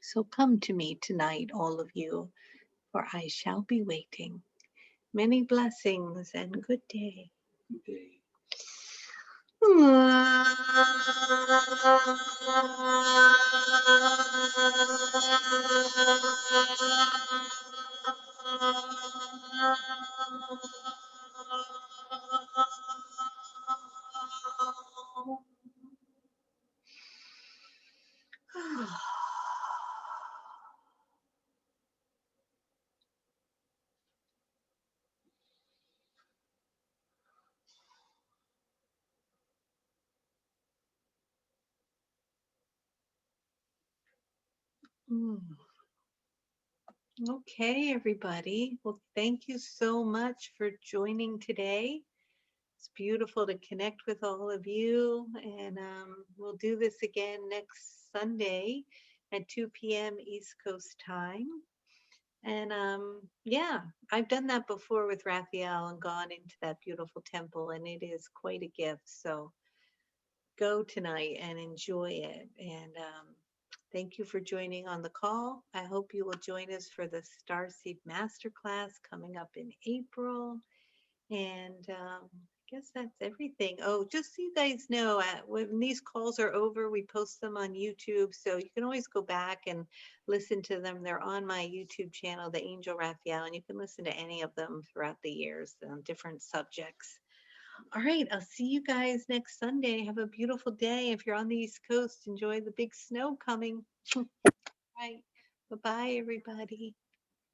So come to me tonight, all of you, for I shall be waiting. Many blessings and good day. Good day. Mm. Okay, everybody. Well, thank you so much for joining today. It's beautiful to connect with all of you, and we'll do this again next Sunday at 2 p.m. East Coast time. And yeah, I've done that before with Raphael and gone into that beautiful temple, and it is quite a gift. So go tonight and enjoy it. And thank you for joining on the call. I hope you will join us for the Starseed Masterclass coming up in April. And I guess that's everything. Oh, just so you guys know, when these calls are over, we post them on YouTube. So you can always go back and listen to them. They're on my YouTube channel, The Angel Raphael, and you can listen to any of them throughout the years on different subjects. All right, I'll see you guys next Sunday. Have a beautiful day. If you're on the East Coast, enjoy the big snow coming. Right. Bye-bye, everybody.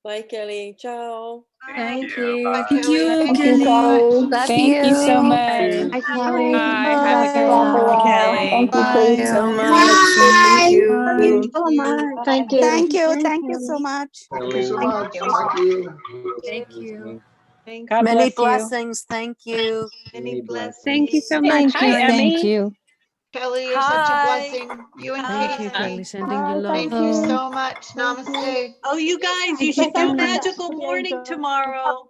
Bye, Kelly. Ciao. Thank you. you. Bye. Thank you, Thank you, Kelly. Kelly. Love Thank you so you. much. Hi, Kelly. Kelly. Have a good Bye. one, Kelly. Thank you, Thank you Tracy. so Bye. much. Thank Thank you. Thank you. so much. Thank Bye. you. Thank you. Bye, Thank you so Kelly. much. Thank you so Thank much. you. Thank you. Thank you. Thanks. God Many bless you. blessings. Thank you. Many Thank you blessings. so much, Hi, Kelly. Emmy. you. Kelly, you're such a Hi. blessing. You and Thank you, Hi. Kelly. Casey. Sending you Hi, love. Thank thank you you. so much. Thank you. Namaste. Oh, you guys, you Thank you should do so much. magical morning tomorrow.